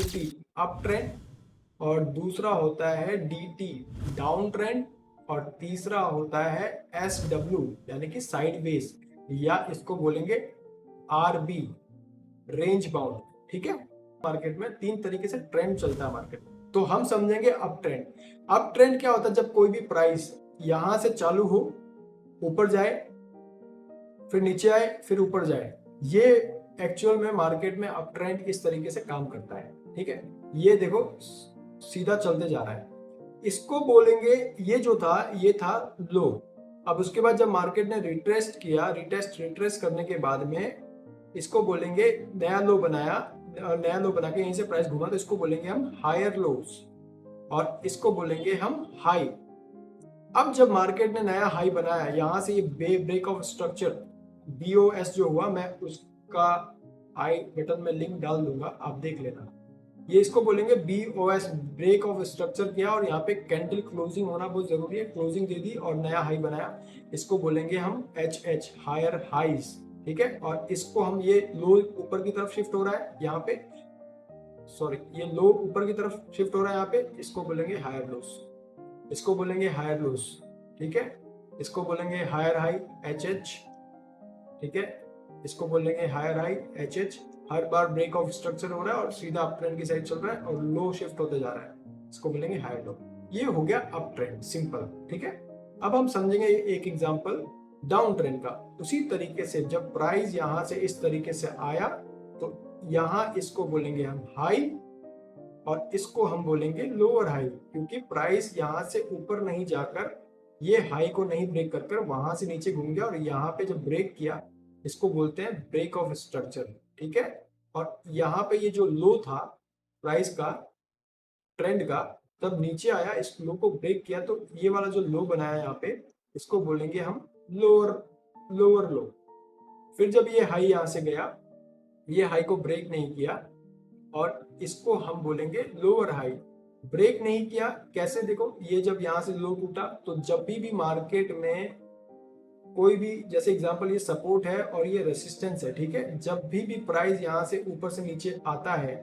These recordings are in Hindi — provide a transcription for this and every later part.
टी अप ट्रेंड, और दूसरा होता है डी टी डाउन ट्रेंड, और तीसरा होता है एस डब्ल्यू यानी कि साइडवेज, या इसको बोलेंगे आर बी रेंज बाउंड। ठीक है, मार्केट में तीन तरीके से ट्रेंड चलता है मार्केट। तो हम समझेंगे अप ट्रेंड। अप ट्रेंड क्या होता है? जब कोई भी प्राइस यहां से चालू हो, ऊपर जाए, फिर नीचे आए, फिर ऊपर जाए, ये एक्चुअल में मार्केट में अप ट्रेंड इस तरीके से काम करता है। ठीक है, ये देखो सीधा चलते जा रहा है, इसको बोलेंगे, ये जो था ये था लो। अब उसके बाद जब मार्केट ने रिट्रेस्ट किया, रिट्रेस करने के बाद में इसको बोलेंगे नया लो बनाया, नया लो बना के यहीं से प्राइस घुमा, तो इसको बोलेंगे हम हायर लोस, और इसको बोलेंगे हम हाई। अब जब मार्केट ने नया हाई बनाया, यहां से ये ब्रेक ऑफ स्ट्रक्चर बीओएस जो हुआ, मैं उसका आई बटन में लिंक डाल दूंगा, आप देख लेना। ये इसको बोलेंगे बीओएस, ब्रेक ऑफ स्ट्रक्चर किया, और यहाँ पे कैंडल क्लोजिंग होना बहुत जरूरी है, क्लोजिंग दे दी और नया हाई बनाया, इसको बोलेंगे हम एच एच हायर हाइज। ठीक है, और इसको हम, ये लो ऊपर की तरफ शिफ्ट हो रहा है यहाँ पे, सॉरी ये लो ऊपर की तरफ शिफ्ट हो रहा है यहाँ पे, इसको बोलेंगे हायर लोस, इसको बोलेंगे हायर लोस। ठीक है, इसको बोलेंगे हायर हाई एच एच। ठीक है, इसको बोलेंगे हायर हाई एच एच। हर बार ब्रेक ऑफ स्ट्रक्चर हो रहा है और सीधा अप ट्रेंड की साइड चल रहा है और लो शिफ्ट होते जा रहा है, इसको बोलेंगे हायर लो। ये हो गया अप ट्रेंड, सिंपल। ठीक है, अब हम समझेंगे एक एग्जांपल डाउन ट्रेंड का। उसी तरीके से जब प्राइस यहां से इस तरीके से आया, तो यहां इसको बोलेंगे हम हाई, और इसको हम बोलेंगे लोअर हाई, क्योंकि प्राइस यहां से ऊपर नहीं जाकर, ये हाई को नहीं ब्रेक कर कर वहां से नीचे घूम गया, और यहाँ पे जब ब्रेक किया, इसको बोलते हैं ब्रेक ऑफ स्ट्रक्चर। ठीक है, और यहाँ पे ये जो लो था प्राइस का, ट्रेंड का, तब नीचे आया, इस लो को ब्रेक किया, तो ये वाला जो लो बनाया यहाँ पे, इसको बोलेंगे हम लोअर लोअर लो। फिर जब ये हाई यहाँ से गया, ये हाई को ब्रेक नहीं किया, और इसको हम बोलेंगे लोअर हाई। ब्रेक नहीं किया कैसे? देखो, ये जब यहां से लो टूटा, तो जब भी मार्केट में कोई भी, जैसे एग्जांपल ये सपोर्ट है और ये रेसिस्टेंस है, ठीक है, जब भी प्राइस यहां से ऊपर से नीचे आता है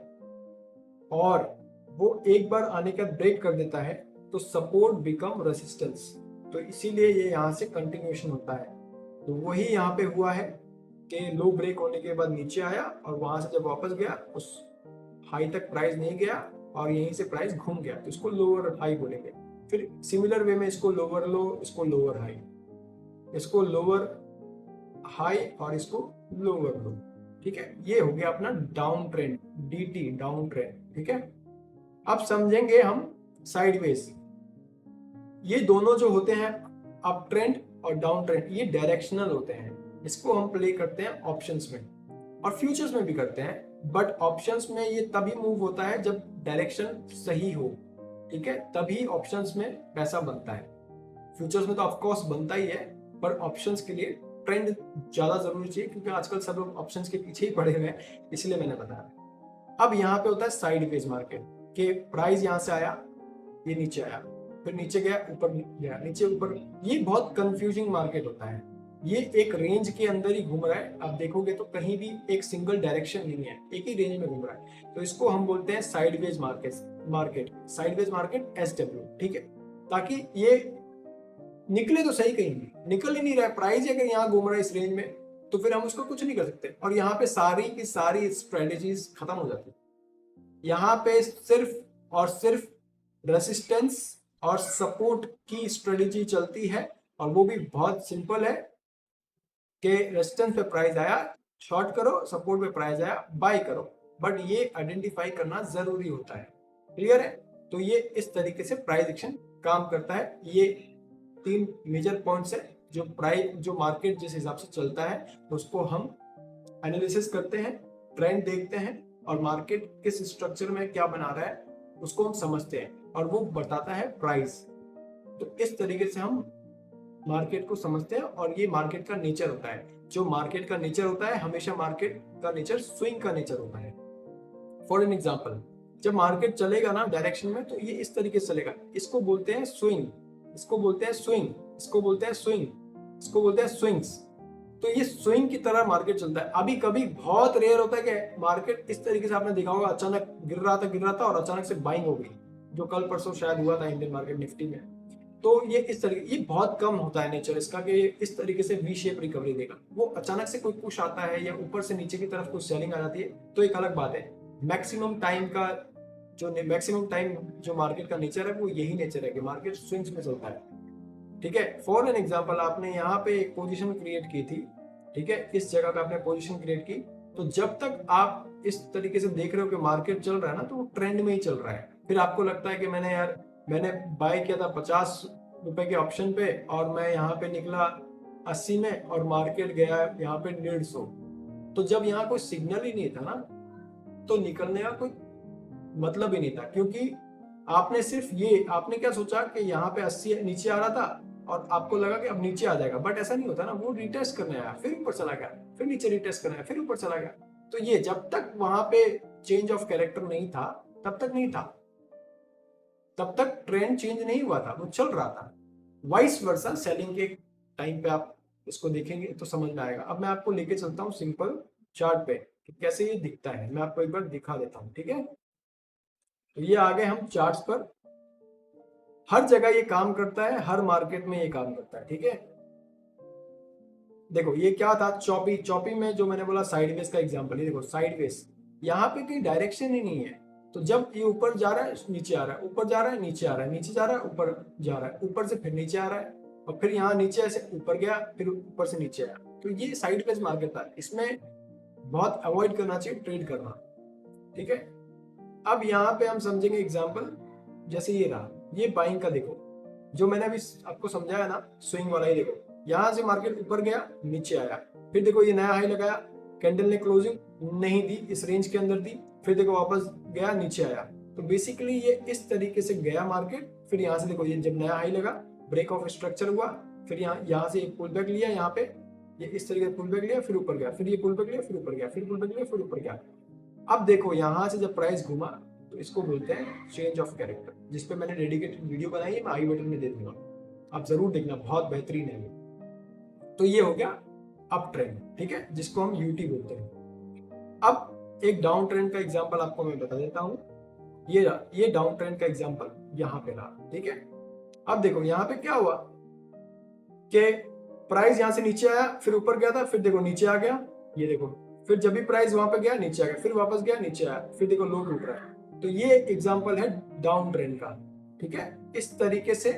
और वो एक बार आने का ब्रेक कर देता है, तो सपोर्ट बिकम रेसिस्टेंस, तो इसीलिए ये यहाँ से कंटिन्यूएशन होता है। तो वही यहाँ पे हुआ है कि लो ब्रेक होने के बाद नीचे आया, और वहां से जब वापस गया, उस हाई तक प्राइस नहीं गया और यहीं से प्राइस घूम गया, तो इसको लोअर हाई बोलेंगे। फिर सिमिलर वे में इसको लोअर लो, इसको लोअर हाई, इसको लोअर हाई, और इसको लोअर लो। ठीक है, ये हो गया अपना down trend, DT down trend. ठीक है, अब समझेंगे हम साइडवेज। ये दोनों जो होते हैं, अप ट्रेंड और डाउन ट्रेंड, ये डायरेक्शनल होते हैं। इसको हम प्ले करते हैं ऑप्शंस में, और फ्यूचर्स में भी करते हैं, बट ऑप्शंस में ये तभी मूव होता है जब डायरेक्शन सही हो। ठीक है, तभी ऑप्शंस में पैसा बनता है। फ्यूचर्स में तो ऑफ कोर्स बनता ही है, पर ऑप्शंस के लिए ट्रेंड ज्यादा जरूरी चाहिए, क्योंकि आजकल सब लोग ऑप्शंस के पीछे ही पड़े हुए हैं, इसलिए मैंने बताया। अब यहाँ पे होता है साइडवेज मार्केट, के प्राइस यहाँ से आया, ये नीचे आया, फिर नीचे गया, ऊपर गया, नीचे ऊपर। ये बहुत कंफ्यूजिंग मार्केट होता है, ये एक रेंज के अंदर ही घूम रहा है। आप देखोगे तो कहीं भी एक सिंगल डायरेक्शन नहीं है, एक ही रेंज में घूम रहा है, तो इसको हम बोलते हैं sideways market sideways market SW। ठीक है, ताकि ये निकले तो सही, कहीं भी निकल ही नहीं रहा है, प्राइस अगर यहाँ घूम रहा है इस रेंज में, तो फिर हम उसको कुछ नहीं कर सकते, और यहाँ पे सारी की सारी स्ट्रेटेजीज खत्म हो जाती है। यहाँ पे सिर्फ और सिर्फ रेसिस्टेंस और सपोर्ट की स्ट्रेटेजी चलती है, और वो भी बहुत सिंपल है कि रेजिस्टेंस पे प्राइस आया शॉर्ट करो, सपोर्ट पे प्राइस आया बाय करो, बट ये आइडेंटिफाई करना जरूरी होता है। क्लियर है? तो ये इस तरीके से प्राइस एक्शन काम करता है। ये तीन मेजर पॉइंट्स है, जो प्राइस, जो मार्केट जिस हिसाब से चलता है उसको हम एनालिसिस करते हैं, ट्रेंड देखते हैं, और मार्केट किस स्ट्रक्चर में क्या बना रहा है उसको हम समझते हैं, और वो बताता है प्राइस। तो इस तरीके से हम मार्केट को समझते हैं, और ये मार्केट का नेचर होता है। जो मार्केट का नेचर होता है, हमेशा मार्केट का नेचर स्विंग का नेचर होता है। फॉर एन एग्जांपल, जब मार्केट चलेगा ना डायरेक्शन में, तो ये इस तरीके से चलेगा, इसको बोलते हैं स्विंग, इसको बोलते हैं स्विंग, इसको बोलते हैं स्विंग, इसको बोलते हैं स्विंग्स। तो ये स्विंग की तरह मार्केट चलता है। अभी कभी बहुत रेयर होता है कि मार्केट इस तरीके से, आपने देखा होगा अचानक गिर रहा था और अचानक से बाइंग हो गई, जो कल परसों शायद हुआ था इंडियन मार्केट निफ्टी में। तो ये इस तरीके, ये बहुत कम होता है नेचर इसका कि इस तरीके से वी शेप रिकवरी देगा। वो अचानक से कोई पुश आता है या ऊपर से नीचे की तरफ कुछ सेलिंग आ जाती है तो एक अलग बात है। मैक्सिमम टाइम जो मार्केट का नेचर है वो यही नेचर है कि मार्केट स्विंग्स में चलता है। ठीक है, फॉर एन एग्जांपल आपने यहाँ पे एक पोजीशन क्रिएट की थी, ठीक है, इस जगह पे आपने पोजीशन क्रिएट की, तो जब तक आप इस तरीके से देख रहे हो कि मार्केट चल रहा है ना, तो वो ट्रेंड में ही चल रहा है। फिर आपको लगता है कि मैंने बाय किया था 50 रुपए के ऑप्शन पे और मैं यहाँ पे निकला 80 में और मार्केट गया यहाँ पे 150। तो जब यहाँ कोई सिग्नल ही नहीं था ना, तो निकलने का कोई मतलब ही नहीं था, क्योंकि आपने क्या सोचा कि यहाँ पे 80 नीचे आ रहा था और आपको लगा कि अब नीचे आ जाएगा, बट ऐसा नहीं होता ना, वो रिटेस्ट करने आया, फिर ऊपर चला गया, फिर नीचे रिटेस्ट करने आया, फिर ऊपर चला गया। तो ये जब तक वहां पे चेंज ऑफ कैरेक्टर नहीं था तब तक नहीं था, तब तक ट्रेंड चेंज नहीं हुआ था, वो चल रहा था। वाइस वर्सा सेलिंग के टाइम पे आप इसको देखेंगे तो समझ में आएगा। अब मैं आपको लेके चलता हूँ सिंपल चार्ट पे कि कैसे ये दिखता है, मैं आपको एक बार दिखा देता हूँ। ठीक है, तो ये आ गए हम चार्ट्स पर। हर जगह ये काम करता है, हर मार्केट में ये काम करता है। ठीक है, देखो ये क्या था, चौपी में जो मैंने बोला साइडवेज का एग्जांपल, ये देखो साइडवेज, यहाँ पे कोई डायरेक्शन ही नहीं है। तो जब ये ऊपर जा रहा है नीचे आ रहा है, ऊपर जा रहा है नीचे आ रहा है, नीचे जा रहा है ऊपर जा रहा है, ऊपर से फिर नीचे आ रहा है और फिर यहाँ नीचे ऐसे ऊपर गया फिर ऊपर से नीचे आया। तो ये साइडवेज मार्केट था, इसमें बहुत अवॉइड करना चाहिए ट्रेड करना। ठीक है, अब यहाँ पे हम समझेंगे एग्जाम्पल, जैसे ये रहा, ये बाइंग का देखो, जो मैंने अभी आपको समझाया ना स्विंग वाला ही, देखो यहां से मार्केट ऊपर गया नीचे आया, फिर देखो ये नया हाई लगाया, कैंडल ने क्लोजिंग नहीं दी, इस रेंज के अंदर दी, फिर देखो वापस गया नीचे आया। तो बेसिकली ये इस तरीके से गया मार्केट, फिर यहाँ से देखो ये जब नया हाई लगा, ब्रेक ऑफ स्ट्रक्चर हुआ, फिर यहाँ से एक पुल बैक लिया, यहाँ पे ये इस तरीके से पुल बैक लिया, फिर ऊपर गया, फिर ये पुल बैक लिया, फिर ऊपर गया, फिर पुल बैक लिया, फिर ऊपर गया। अब देखो यहां से जब प्राइस घुमा तो इसको बोलते हैं चेंज ऑफ कैरेक्टर, जिसपे मैंने डेडिकेटेड वीडियो बनाई है, मैं आई बटन में दे दूंगा, आप जरूर देखना, बहुत बेहतरीन है ये। तो ये हो गया अप ट्रेंड, ठीक है, जिसको हम यूटी बोलते हैं। अब एक डाउन ट्रेंड का एग्जांपल आपको मैं बता देता हूं, ये डाउन ट्रेंड का एग्जांपल यहाँ पे रहा। ठीक है, अब देखो यहाँ पे क्या हुआ कि प्राइस यहाँ से नीचे आया, फिर ऊपर गया था, फिर देखो नीचे आ गया, ये देखो, फिर जब भी प्राइस वहां पे गया नीचे आ गया, फिर वापस गया नीचे आया, फिर देखो लो टूट रहा है। तो ये एग्जांपल है डाउन ट्रेंड का। ठीक है, इस तरीके से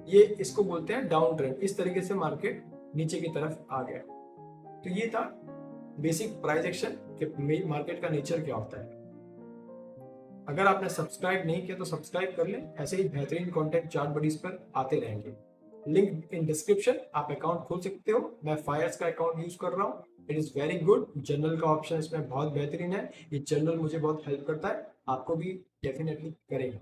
ये इसको बोलते हैं डाउन ट्रेंड, इस तरीके से मार्केट नीचे की तरफ आ गया। तो ये था बेसिक प्राइस एक्शन कि मार्केट का नेचर क्या होता है। अगर आपने सब्सक्राइब नहीं किया तो सब्सक्राइब कर लें, ऐसे ही बेहतरीन कंटेंट चार्ट बडीज पर आते रहेंगे। लिंक इन डिस्क्रिप्शन, आप अकाउंट खोल सकते हो, मैं फायर्स का अकाउंट यूज कर रहा हूँ, it is very good. General का ऑप्शन इसमें बहुत बेहतरीन है, ये जनरल मुझे बहुत हेल्प करता है, आपको भी डेफिनेटली करेगा।